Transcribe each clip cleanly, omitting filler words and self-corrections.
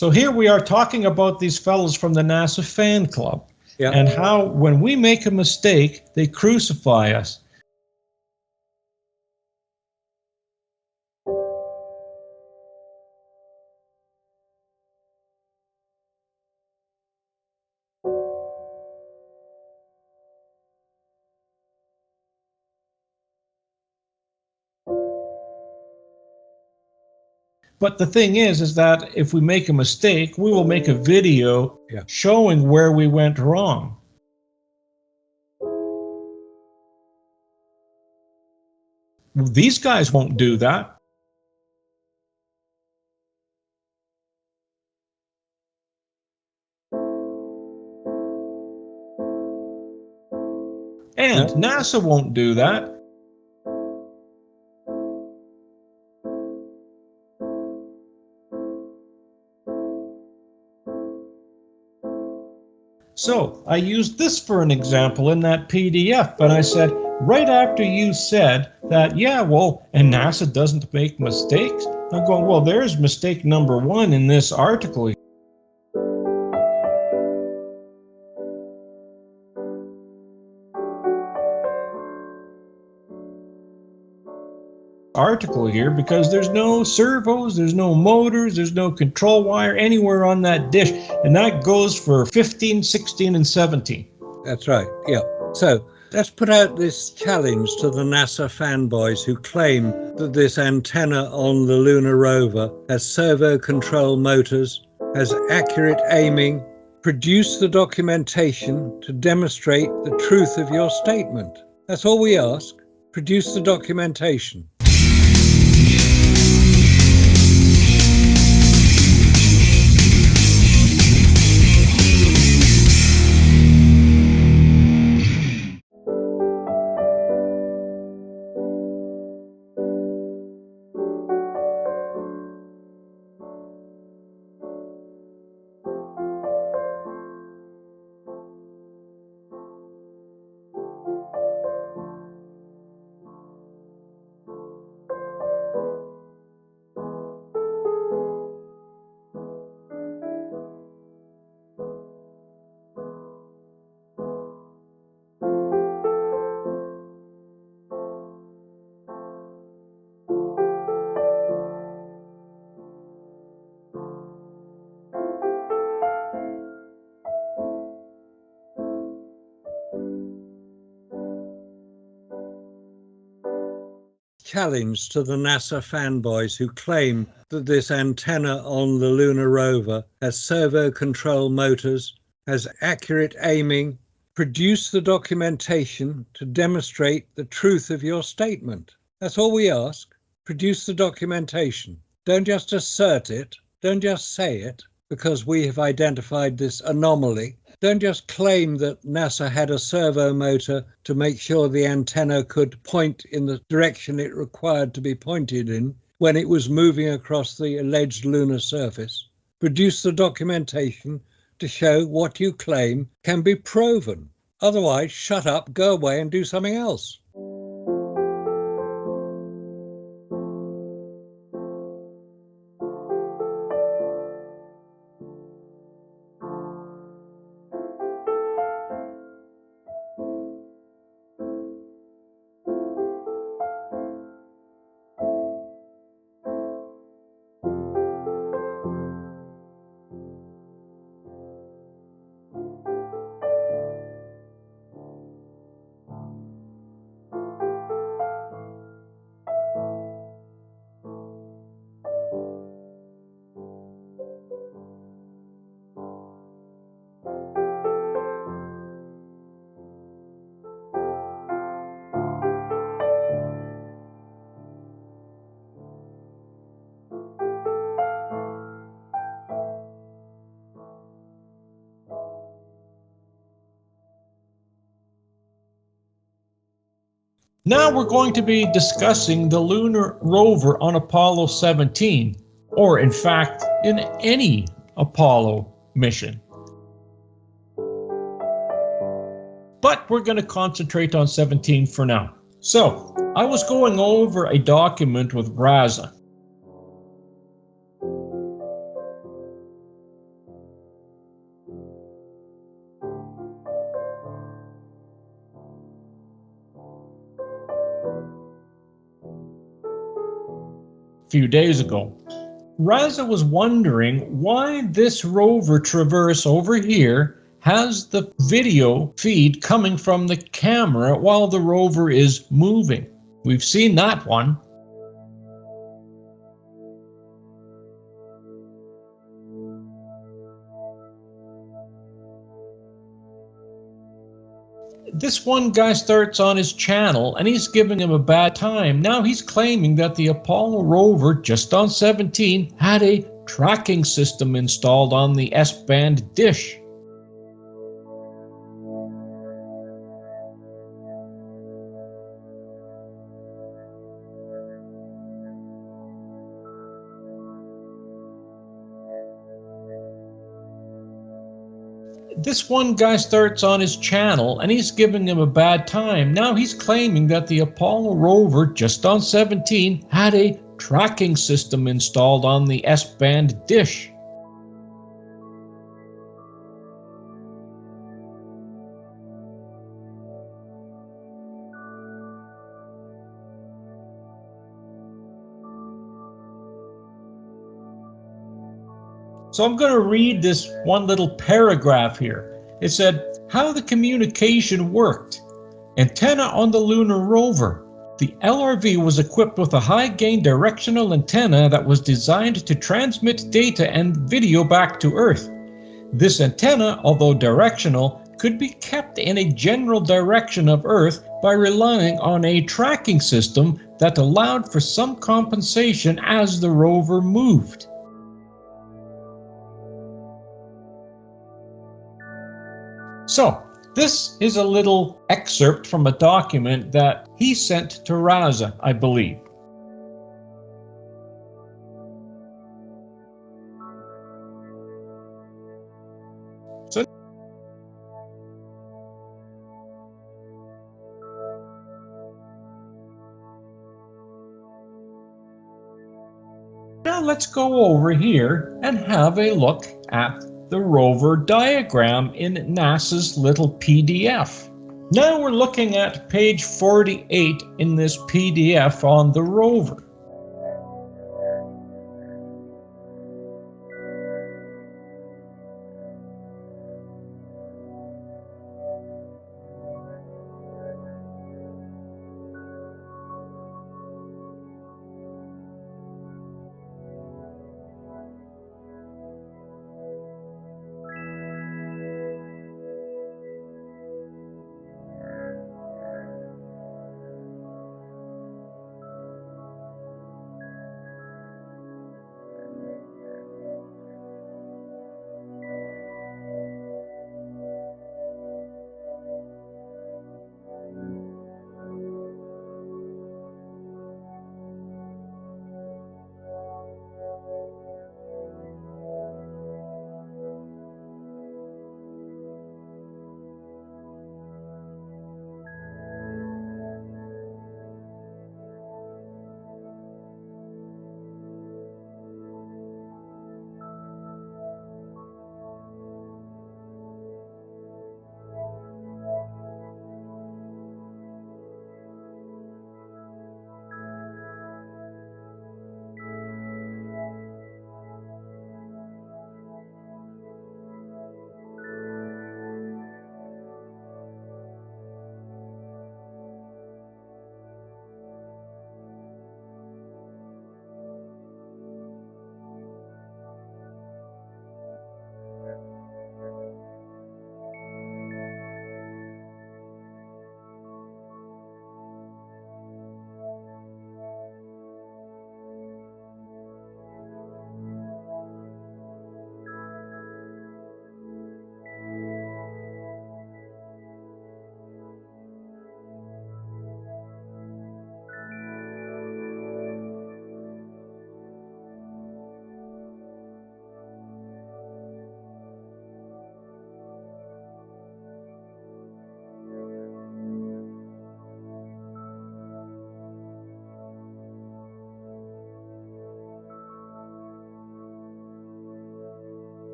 So here we are talking about these fellows from the NASA fan club, Yeah. and how when we make a mistake, they crucify us. But the thing is that if we make a mistake, we will make a video showing where we went wrong. These guys won't do that. And NASA won't do that. So I used this for an example in that PDF, but I said, right after you said that, yeah, well, and NASA doesn't make mistakes, I'm going, well, there's mistake number one in this article. Here, because there's no servos, there's no motors, there's no control wire anywhere on that dish, and that goes for 15, 16, and 17. That's right, yeah. So let's put out this challenge to the NASA fanboys who claim that this antenna on the lunar rover has servo control motors, has accurate aiming. Produce the documentation to demonstrate the truth of your statement. That's all we ask. Produce the documentation. Challenge to the NASA fanboys who claim that this antenna on the lunar rover has servo control motors, has accurate aiming. Produce the documentation to demonstrate the truth of your statement. That's all we ask. Produce the documentation. Don't just assert it. Don't just say it because we have identified this anomaly. Don't just claim that NASA had a servo motor to make sure the antenna could point in the direction it required to be pointed in when it was moving across the alleged lunar surface. Produce the documentation to show what you claim can be proven. Otherwise, shut up, go away and do something else. Now we're going to be discussing the lunar rover on Apollo 17, or in fact, in any Apollo mission. But we're going to concentrate on 17 for now. So, I was going over a document with RASA. few days ago. Raza was wondering why this rover traverse over here has the video feed coming from the camera while the rover is moving. We've seen that one. This one guy starts on his channel and he's giving him a bad time. Now he's claiming that the Apollo rover just on 17 had a tracking system installed on the S-band dish. This one guy starts on his channel and he's giving him a bad time. Now he's claiming that the Apollo rover just on 17 had a tracking system installed on the S-band dish. So I'm going to read this one little paragraph here. It said, how the communication worked. Antenna on the lunar rover. The LRV was equipped with a high-gain directional antenna that was designed to transmit data and video back to Earth. This antenna, although directional, could be kept in a general direction of Earth by relying on a tracking system that allowed for some compensation as the rover moved. So, this is a little excerpt from a document that he sent to Raza, I believe. So, now let's go over here and have a look at the rover diagram in NASA's little PDF. Now we're looking at page 48 in this PDF on the rover.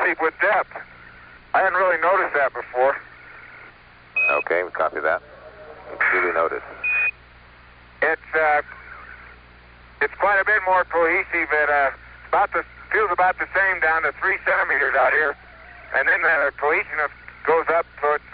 deep with depth. I hadn't really noticed that before. Okay, we copy that. Duly noted. It's quite a bit more cohesive. It feels about the same down to 3 centimeters out here, and then the cohesiveness goes up, so it's